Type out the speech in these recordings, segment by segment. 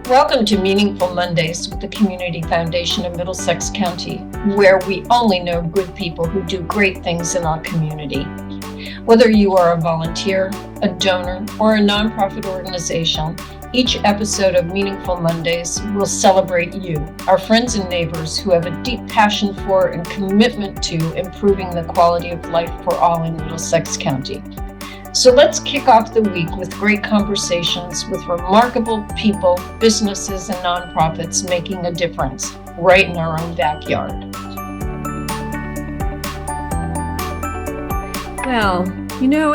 Welcome to Meaningful Mondays with the Community Foundation of Middlesex County, where we only know good people who do great things in our community. Whether you are a volunteer, a donor, or a nonprofit organization, each episode of Meaningful Mondays will celebrate you, our friends and neighbors who have a deep passion for and commitment to improving the quality of life for all in Middlesex County. So let's kick off the week with great conversations with remarkable people, businesses, and nonprofits making a difference right in our own backyard. Well,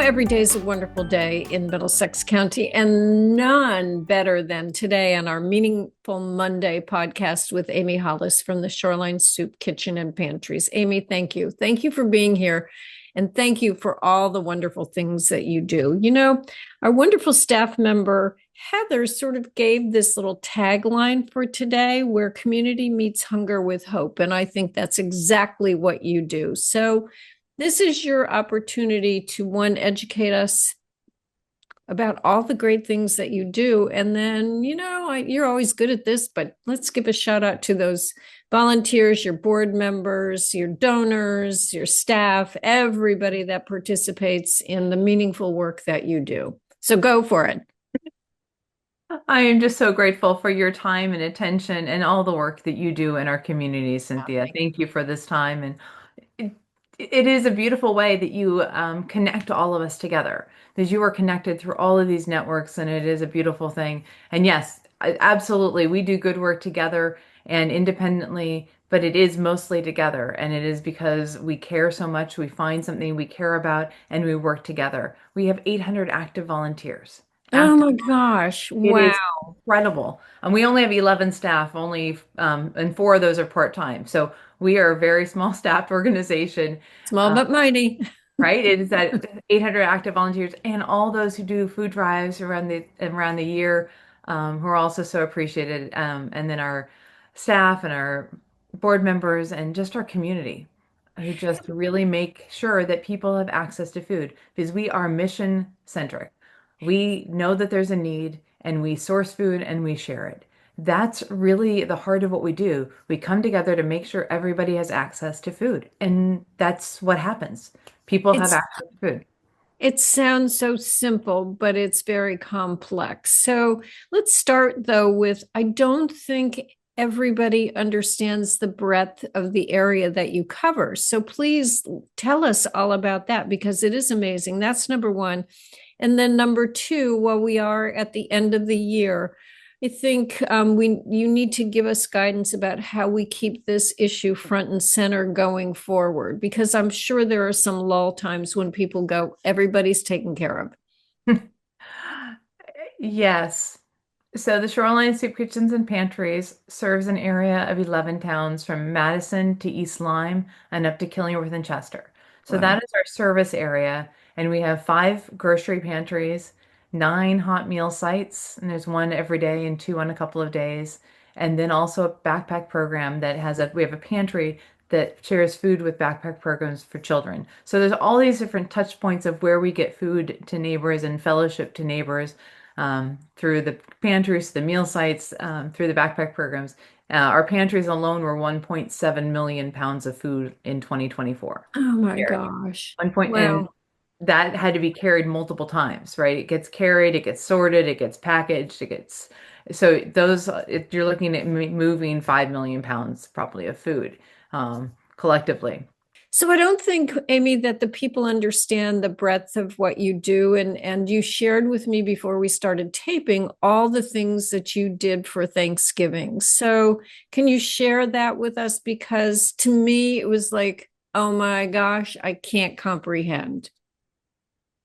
every day is a wonderful day in Middlesex County, and none better than today on our Meaningful Monday podcast with Amy Hollis from the Shoreline Soup Kitchen and Pantries. Amy, thank you. Thank you for being here. And thank you for all the wonderful things that you do. Our wonderful staff member, Heather, sort of gave this little tagline for today, where community meets hunger with hope. And I think that's exactly what you do. So this is your opportunity to, one, educate us about all the great things that you do. And then, you're always good at this, but let's give a shout out to those volunteers, your board members, your donors, your staff, everybody that participates in the meaningful work that you do. So go for it. I am just so grateful for your time and attention and all the work that you do in our community, Cynthia. Thank you for this time. And it is a beautiful way that you connect all of us together, because you are connected through all of these networks, and it is a beautiful thing. And yes, absolutely, we do good work together and independently, but it is mostly together. And it is because we care so much, we find something we care about, and we work together. We have 800 active volunteers. Oh my gosh. It Wow. is incredible. And we only have 11 staff, and 4 of those are part-time. So we are a very small staffed organization. Small but mighty. Right? It is that 800 active volunteers and all those who do food drives around the year, who are also so appreciated. And then our staff and our board members and just our community, who just really make sure that people have access to food, because we are mission centric. We know that there's a need, and we source food and we share it. That's really the heart of what we do. We come together to make sure everybody has access to food, and that's what happens. People have access to food. It sounds so simple, but it's very complex. So let's start, though, with I don't think everybody understands the breadth of the area that you cover. So please tell us all about that, because it is amazing. That's number one. And then number two, while we are at the end of the year, I think you need to give us guidance about how we keep this issue front and center going forward, because I'm sure there are some lull times when people go, everybody's taken care of. Yes. So the Shoreline Soup Kitchens and Pantries serves an area of 11 towns from Madison to East Lyme and up to Killingworth and Chester. So Wow. that is our service area. And we have 5 grocery pantries, 9 hot meal sites, and there's 1 every day and 2 on a couple of days. And then also a backpack program we have a pantry that shares food with backpack programs for children. So there's all these different touch points of where we get food to neighbors and fellowship to neighbors, through the pantries, the meal sites, through the backpack programs. Our pantries alone were 1.7 million pounds of food in 2024. Oh my Carried. gosh. And Wow. that had to be carried multiple times, right? It gets carried, it gets sorted, it gets packaged, you're looking at moving 5 million pounds probably of food, collectively. So I don't think, Amy, that the people understand the breadth of what you do. And you shared with me before we started taping all the things that you did for Thanksgiving. So can you share that with us? Because to me, it was like, oh my gosh, I can't comprehend.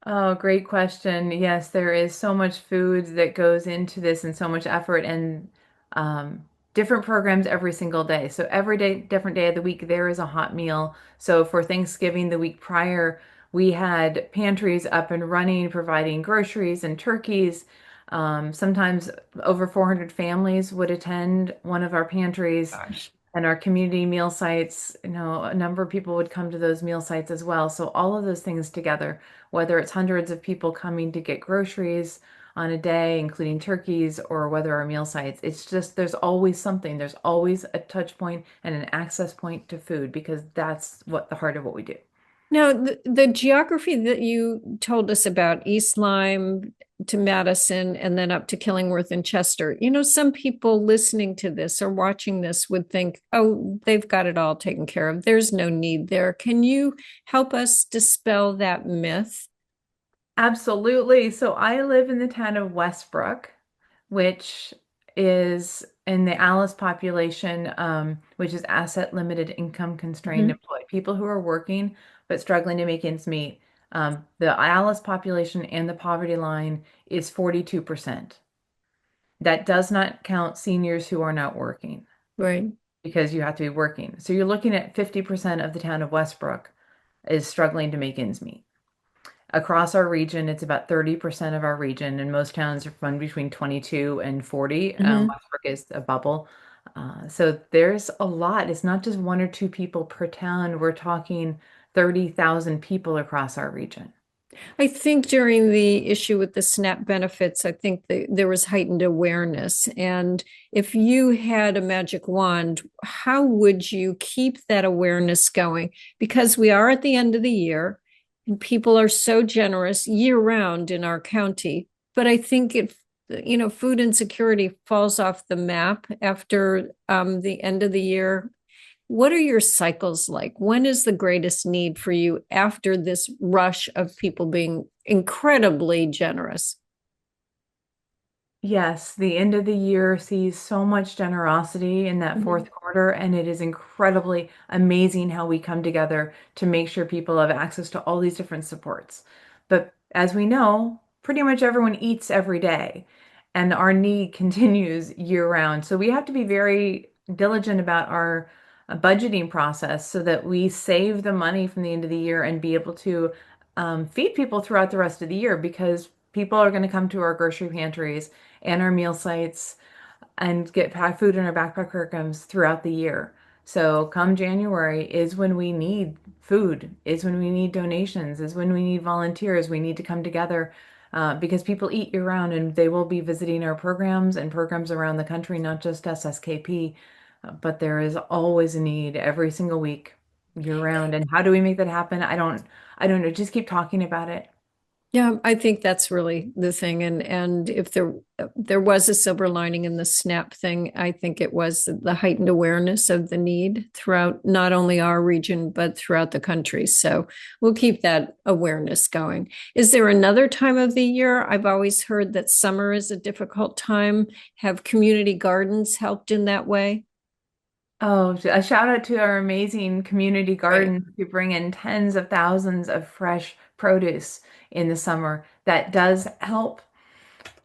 Oh, great question. Yes, there is so much food that goes into this and so much effort, and um, different programs every single day. So every day, different day of the week, there is a hot meal. So for Thanksgiving the week prior, we had pantries up and running, providing groceries and turkeys. Sometimes over 400 families would attend one of our pantries. Gosh. And our community meal sites, a number of people would come to those meal sites as well. So all of those things together, whether it's hundreds of people coming to get groceries, on a day, including turkeys or whether our meal sites. It's just there's always something. There's always a touch point and an access point to food because that's what the heart of what we do. Now, the geography that you told us about, East Lyme to Madison and then up to Killingworth and Chester, some people listening to this or watching this would think, oh, they've got it all taken care of. There's no need there. Can you help us dispel that myth? Absolutely. So I live in the town of Westbrook, which is in the Alice population, which is asset limited, income constrained Mhm. employed, people who are working but struggling to make ends meet. The Alice population and the poverty line is 42%. That does not count seniors who are not working Right. because you have to be working. So you're looking at 50% of the town of Westbrook is struggling to make ends meet. Across our region, it's about 30% of our region, and most towns run between 22 and 40. Mhm. Westbrook is a bubble. So there's a lot. It's not just one or two people per town. We're talking 30,000 people across our region. I think during the issue with the SNAP benefits, I think there was heightened awareness. And if you had a magic wand, how would you keep that awareness going? Because we are at the end of the year and people are so generous year round in our county. But I think food insecurity falls off the map after the end of the year. What are your cycles like? When is the greatest need for you after this rush of people being incredibly generous? Yes, the end of the year sees so much generosity in that Mhm. fourth quarter, and it is incredibly amazing how we come together to make sure people have access to all these different supports. But as we know, pretty much everyone eats every day, and our need continues year round. So we have to be very diligent about our budgeting process so that we save the money from the end of the year and be able to feed people throughout the rest of the year because people are going to come to our grocery pantries and our meal sites and get packed food in our backpack programs throughout the year. So come January is when we need food, is when we need donations, is when we need volunteers. We need to come together because people eat year round and they will be visiting our programs and programs around the country, not just SSKP, but there is always a need every single week year round. And how do we make that happen? I don't know. Just keep talking about it. Yeah, I think that's really the thing. And if there was a silver lining in the SNAP thing, I think it was the heightened awareness of the need throughout not only our region, but throughout the country. So we'll keep that awareness going. Is there another time of the year? I've always heard that summer is a difficult time. Have community gardens helped in that way? Oh, a shout out to our amazing community Right. gardens who bring in tens of thousands of fresh produce in the summer. That does help.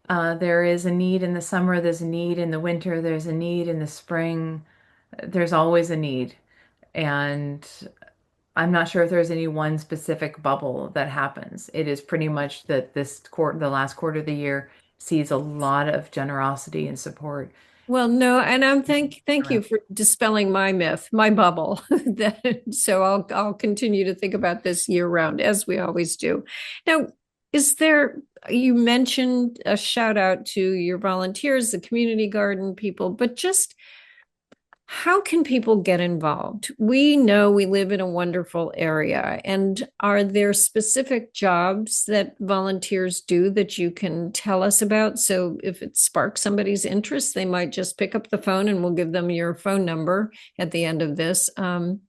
There is a need in the summer, there's a need in the winter, there's a need in the spring. There's always a need. And I'm not sure if there's any one specific bubble that happens. It is pretty much that this quarter, the last quarter of the year, sees a lot of generosity and support Well, no, and I'm thank you around. for dispelling my myth, my bubble. That so I'll continue to think about this year round as we always do. Now, is there you mentioned a shout out to your volunteers, the community garden people, but just how can people get involved? We know we live in a wonderful area, and are there specific jobs that volunteers do that you can tell us about? So if it sparks somebody's interest, they might just pick up the phone and we'll give them your phone number at the end of this and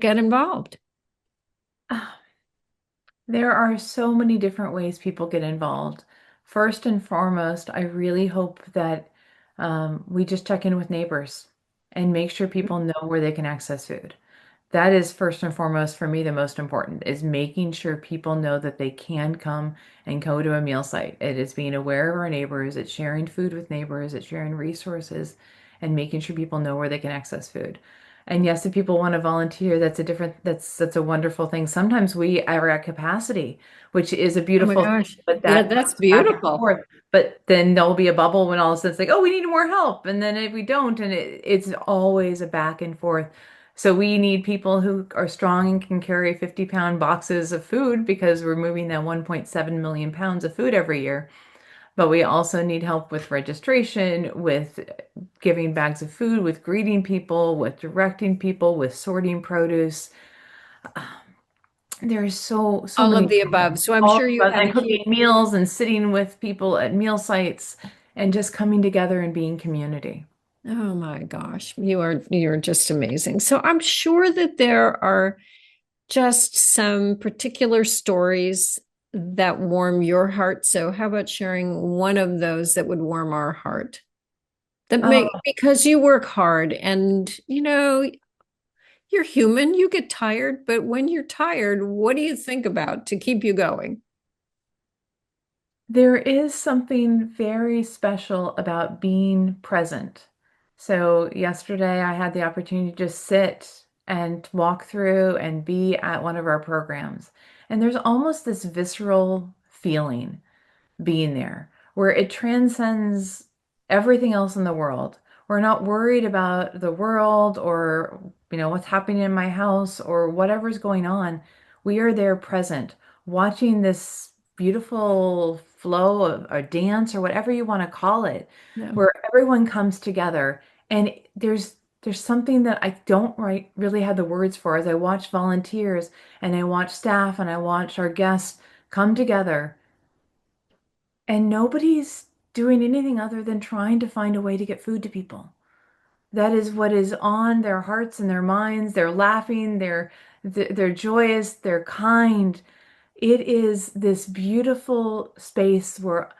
get involved. There are so many different ways people get involved. First and foremost, I really hope that we just check in with neighbors and make sure people know where they can access food. That is first and foremost for me the most important is making sure people know that they can come and go to a meal site. It is being aware of our neighbors, it's sharing food with neighbors, it's sharing resources and making sure people know where they can access food. And yes, if people want to volunteer, that's a wonderful thing. Sometimes we are at capacity, which is a Oh my beautiful thing, gosh. but Yeah, that that's goes back and beautiful. forth. But then there'll be a bubble when all of a sudden it's like, oh, we need more help. And then if we don't, and it's always a back and forth. So we need people who are strong and can carry 50-pound boxes of food because we're moving that 1.7 million pounds of food every year. but we also need help with registration, with giving bags of food, with greeting people, with directing people, with sorting produce. There's so All many of the above. So I'm all sure you of us, have a and huge, cooking meals and sitting with people at meal sites and just coming together and being community. oh my gosh, you're just amazing. So I'm sure that there are just some particular stories that warm your heart. So how about sharing one of those that would warm our heart? That make Oh, because you work hard and you're human, you get tired, but when you're tired, what do you think about to keep you going? there is something very special about being present. So, yesterday I had the opportunity to just sit and walk through and be at one of our programs. And there's almost this visceral feeling being there, where it transcends everything else in the world. We're not worried about the world or, what's happening in my house or whatever's going on. We are there present, watching this beautiful flow of a dance or whatever you want to call it, No. where everyone comes together. And there's something that I don't really have the words for as I watch volunteers and I watch staff and I watch our guests come together and nobody's doing anything other than trying to find a way to get food to people. That is what is on their hearts and their minds. They're laughing, they're joyous, they're kind. It is this beautiful space where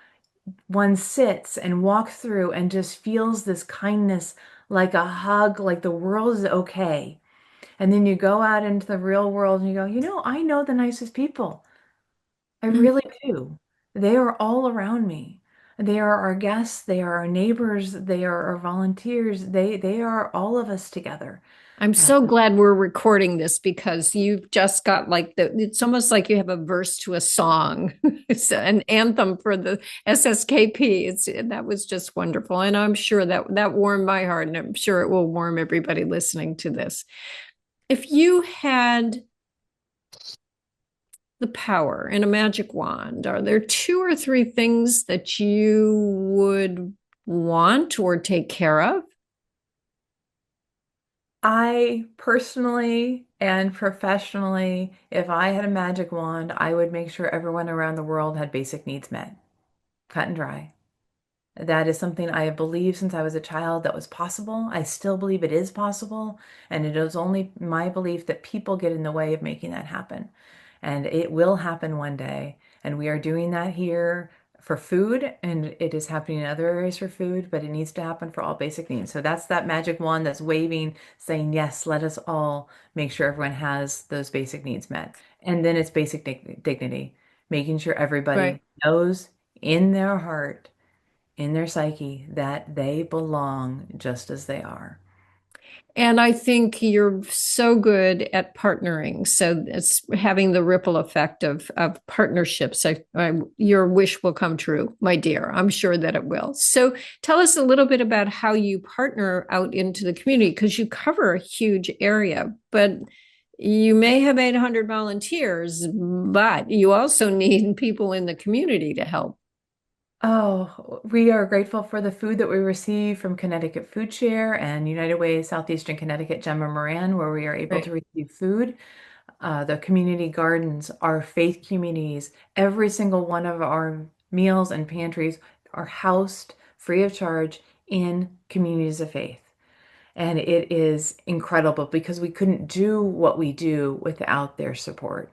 one sits and walks through and just feels this kindness like a hug, like the world is okay. And then you go out into the real world and you go, I know the nicest people. I really do. They are all around me. They are our guests, they are our neighbors, they are our volunteers. They are all of us together. I'm Uh, so glad we're recording this because you've just got it's almost like you have a verse to a song. It's an anthem for the SSKP. That was just wonderful. And I'm sure that warmed my heart, and I'm sure it will warm everybody listening to this. If you had the power and a magic wand, are there two or three things that you would want or take care of? I personally and professionally, if I had a magic wand, I would make sure everyone around the world had basic needs met. Cut and dry. That is something I have believed since I was a child that was possible. I still believe it is possible. And it is only my belief that people get in the way of making that happen. And it will happen one day. And we are doing that here for food, and it is happening in other areas for food, but it needs to happen for all basic needs. So that's that magic wand that's waving, saying, yes, let us all make sure everyone has those basic needs met. And then it's basic dignity, making sure Right. everybody knows in their heart, in their psyche, that they belong just as they are. And I think you're so good at partnering. So it's having the ripple effect of partnerships. Your wish will come true, my dear. I'm sure that it will. So tell us a little bit about how you partner out into the community because you cover a huge area, but you may have 800 volunteers, but you also need people in the community to help. Oh, we are grateful for the food that we receive from Connecticut Food Share and United Way Southeastern Connecticut Gemma Moran, where we are able to Right. receive food. The community gardens, our faith communities, every single one of our meals and pantries are housed free of charge in communities of faith. And it is incredible because we couldn't do what we do without their support.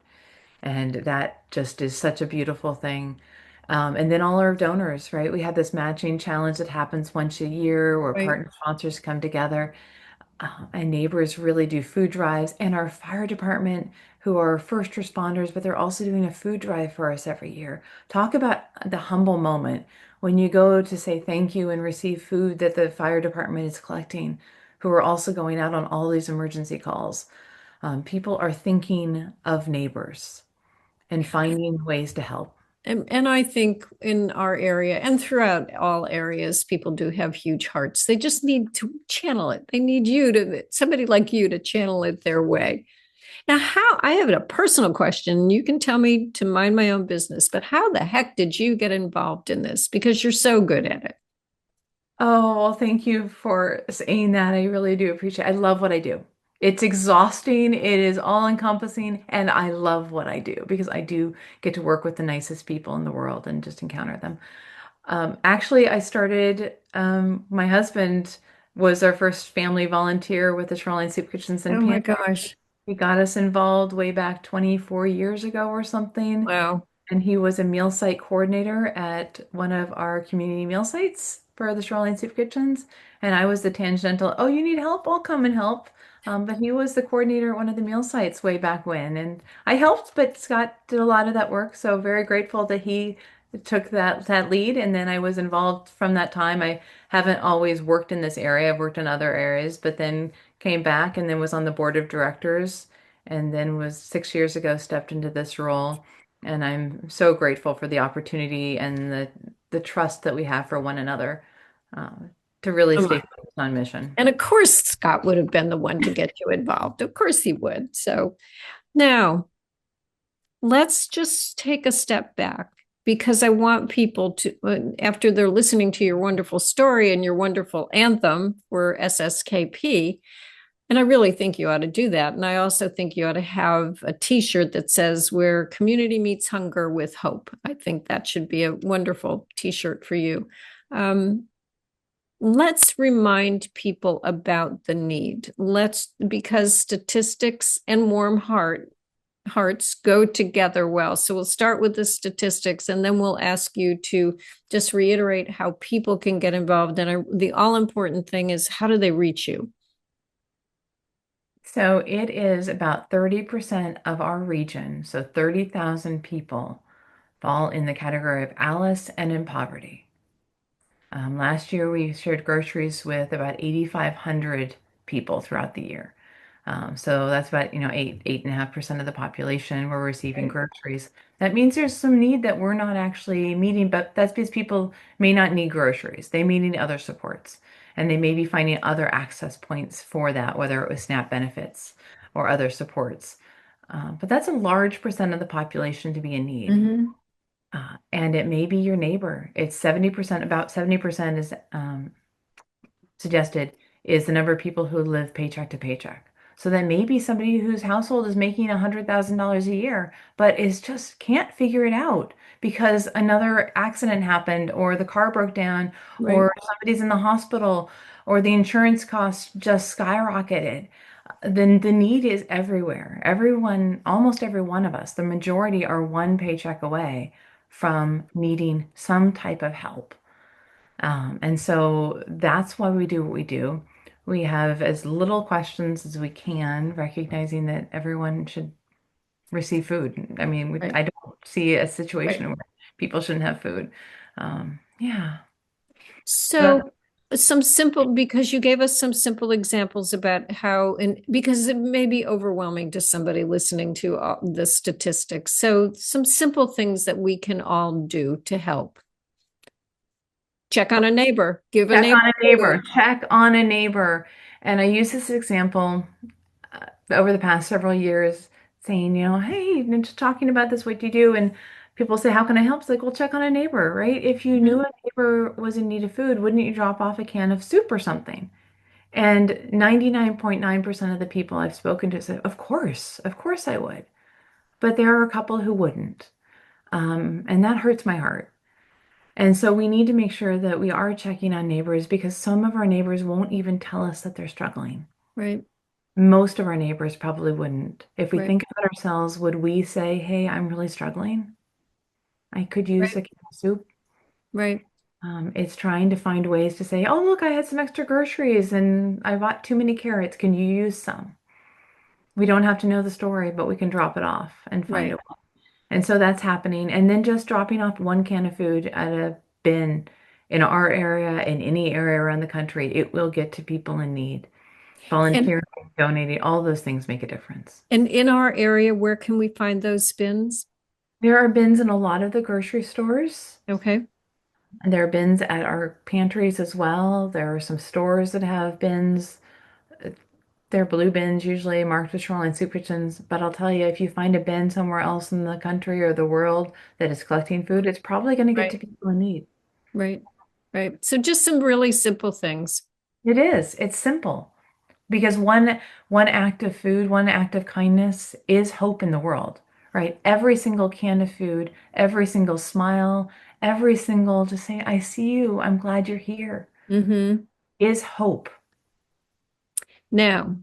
And that just is such a beautiful thing. And then all our donors, right? We have this matching challenge that happens once a year where Right. partner sponsors come together, and neighbors really do food drives. And our fire department, who are first responders, but they're also doing a food drive for us every year. Talk about the humble moment when you go to say thank you and receive food that the fire department is collecting, who are also going out on all these emergency calls. People are thinking of neighbors and finding ways to help. And I think in our area and throughout all areas, people do have huge hearts. They just need to channel it. They need somebody like you to channel it their way. Now, how I have a personal question. You can tell me to mind my own business, but how the heck did you get involved in this? Because you're so good at it. Oh, well, thank you for saying that. I really do appreciate it. I love what I do. It's exhausting, it is all-encompassing, and I love what I do because I do get to work with the nicest people in the world and just encounter them. Actually, I started, my husband was our first family volunteer with the Shoreline Soup Kitchens and Oh my Pantries. gosh. He got us involved way back 24 years ago or something. Wow. And he was a meal site coordinator at one of our community meal sites for the Shoreline Soup Kitchens. And I was the tangential, oh, you need help? I'll come and help. But he was the coordinator at one of the meal sites way back when. And I helped, but Scott did a lot of that work. So very grateful that he took that lead. And then I was involved from that time. I haven't always worked in this area. I've worked in other areas, but then came back and then was on the board of directors and then was 6 years ago stepped into this role. And I'm so grateful for the opportunity and the trust that we have for one another uh, to really Come stay on. focused on mission. And of course, Scott would have been the one to get you involved. Of course, he would. So now let's just take a step back because I want people to, after they're listening to your wonderful story and your wonderful anthem for SSKP, and I really think you ought to do that. And I also think you ought to have a t-shirt that says where community meets hunger with hope. I think that should be a wonderful t-shirt for you. Um, let's remind people about the need. Because statistics and hearts go together well. So we'll start with the statistics and then we'll ask you to just reiterate how people can get involved. And the all important thing is, how do they reach you? So it is about 30% of our region, so 30,000 people fall in the category of ALICE and in poverty. Last year, we shared groceries with about 8,500 people throughout the year. So that's about, 8.5% of the population were receiving Right. groceries. That means there's some need that we're not actually meeting, but that's because people may not need groceries. They may need other supports, and they may be finding other access points for that, whether it was SNAP benefits or other supports. But that's a large percent of the population to be in need. Mm-hmm. And it may be your neighbor. It's 70%, about 70% is suggested is the number of people who live paycheck to paycheck. So that may be somebody whose household is making $100,000 a year, but is just can't figure it out because another accident happened, or the car broke down, Right. or somebody's in the hospital, or the insurance costs just skyrocketed. Then the need is everywhere. Everyone, almost every one of us, the majority are one paycheck away from needing some type of help. And so that's why we do what we do. We have as little questions as we can, recognizing that everyone should receive food. I mean, Right. I don't see a Right. situation where people shouldn't have food. Yeah. So that, So some simple, because you gave us some simple examples about how, and because it may be overwhelming to somebody listening to all the statistics. So some simple things that we can all do to help. Check on a neighbor, give a check neighbor on a food. neighbor, check on a neighbor. And I use this example over the past several years, saying, hey, I'm just talking about this, what do you do? And people say, how can I help? It's like, well, check on a neighbor, right? If you knew Mhm. a neighbor was in need of food, wouldn't you drop off a can of soup or something? And 99.9% of the people I've spoken to said, of course I would. But there are a couple who wouldn't. And that hurts my heart. And so we need to make sure that we are checking on neighbors because some of our neighbors won't even tell us that they're struggling. Right, Most of our neighbors probably wouldn't. If we right, think about ourselves, would we say, hey, I'm really struggling? I could use right, a can of soup. right, It's trying to find ways to say, oh, look, I had some extra groceries and I bought too many carrots. Can you use some? We don't have to know the story, but we can drop it off and find a right. way. And so that's happening. And then just dropping off one can of food at a bin in our area, in any area around the country, it will get to people in need. And Volunteering, donating, all those things make a difference. and in our area, where can we find those bins? There are bins in a lot of the grocery stores, Okay. and there are bins at our pantries as well. There are some stores that have bins. They're blue bins, usually marked with Shoreline Soup Kitchens. But I'll tell you, if you find a bin somewhere else in the country or the world that is collecting food, it's probably going to get to Right. people in need. Right. Right. So just some really simple things. It is. It's simple because one act of food, one act of kindness is hope in the world, right? Every single can of food, every single smile, every single just saying, I see you, I'm glad you're here, Mm-hmm. is hope. Now,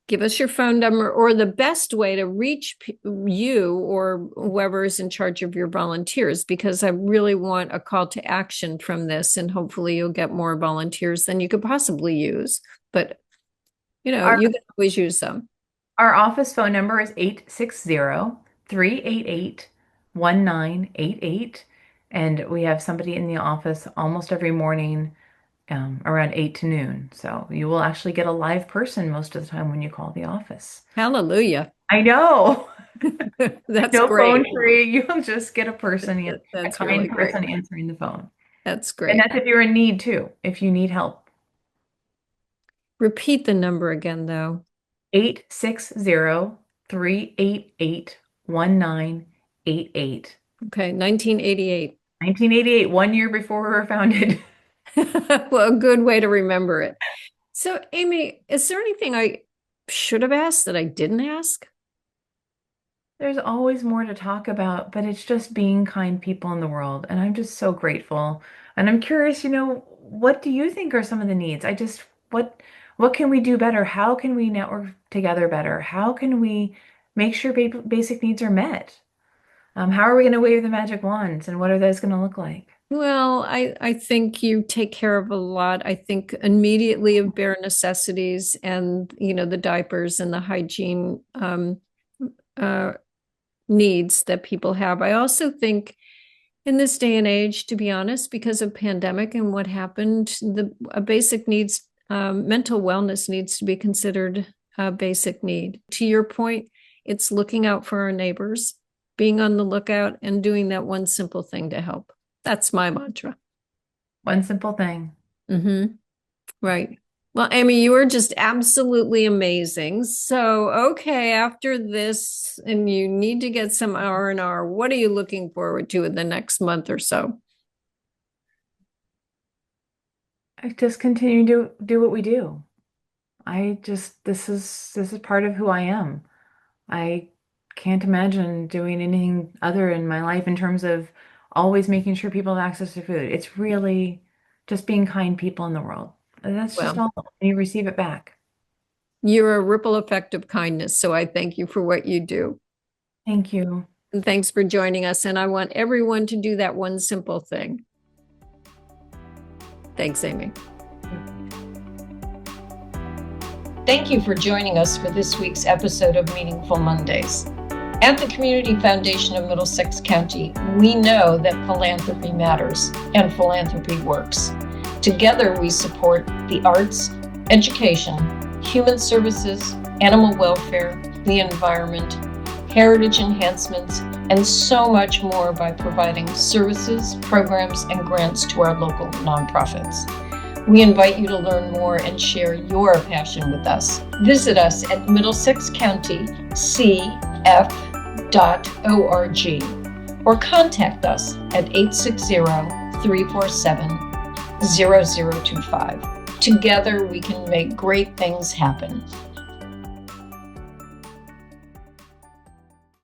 give us your phone number or the best way to reach you or whoever is in charge of your volunteers, because I really want a call to action from this, and hopefully you'll get more volunteers than you could possibly use. But, Our, you can always use them. our office phone number is 860-388-1988. And we have somebody in the office almost every morning around 8 to noon. So you will actually get a live person most of the time when you call the office. Hallelujah. I know. That's No phone great. tree. You'll just get a person, a That's kind really great. person answering the phone. That's And great. that's if you're in need too, if you need help. Repeat the number again, though. 860-388-1988. Okay, 1988. 1988, 1 year before we were founded. Well, a good way to remember it. So, Amy, is there anything I should have asked that I didn't ask? There's always more to talk about, but it's just being kind people in the world. And I'm just so grateful. And I'm curious, what do you think are some of the needs? What can we do better? How can we network together better? How can we make sure basic needs are met? How are we going to wave the magic wands and what are those going to look like? Well, I think you take care of a lot. I think immediately of bare necessities and, the diapers and the hygiene uh, needs that people have. I also think in this day and age, to be honest, because of pandemic and what happened, the a basic needs, mental wellness needs to be considered a basic need. To your point, it's looking out for our neighbors, being on the lookout, and doing that one simple thing to help. That's my mantra. One simple thing. Mm-hmm. Right. Well, Amy, you were just absolutely amazing. So, okay, after this, and you need to get some R&R, what are you looking forward to in the next month or so? I just continue to do what we do. This is part of who I am. I can't imagine doing anything other in my life in terms of always making sure people have access to food. It's really just being kind people in the world. And that's just Well, all, and you receive it back. you're a ripple effect of kindness. So I thank you for what you do. Thank you. And thanks for joining us. And I want everyone to do that one simple thing. Thanks, Amy. Thank you for joining us for this week's episode of Meaningful Mondays. At the Community Foundation of Middlesex County, we know that philanthropy matters and philanthropy works. Together, we support the arts, education, human services, animal welfare, the environment, heritage enhancements, and so much more by providing services, programs, and grants to our local nonprofits. We invite you to learn more and share your passion with us. Visit us at middlesexcountycf.org or contact us at 860-347-0025. Together, we can make great things happen.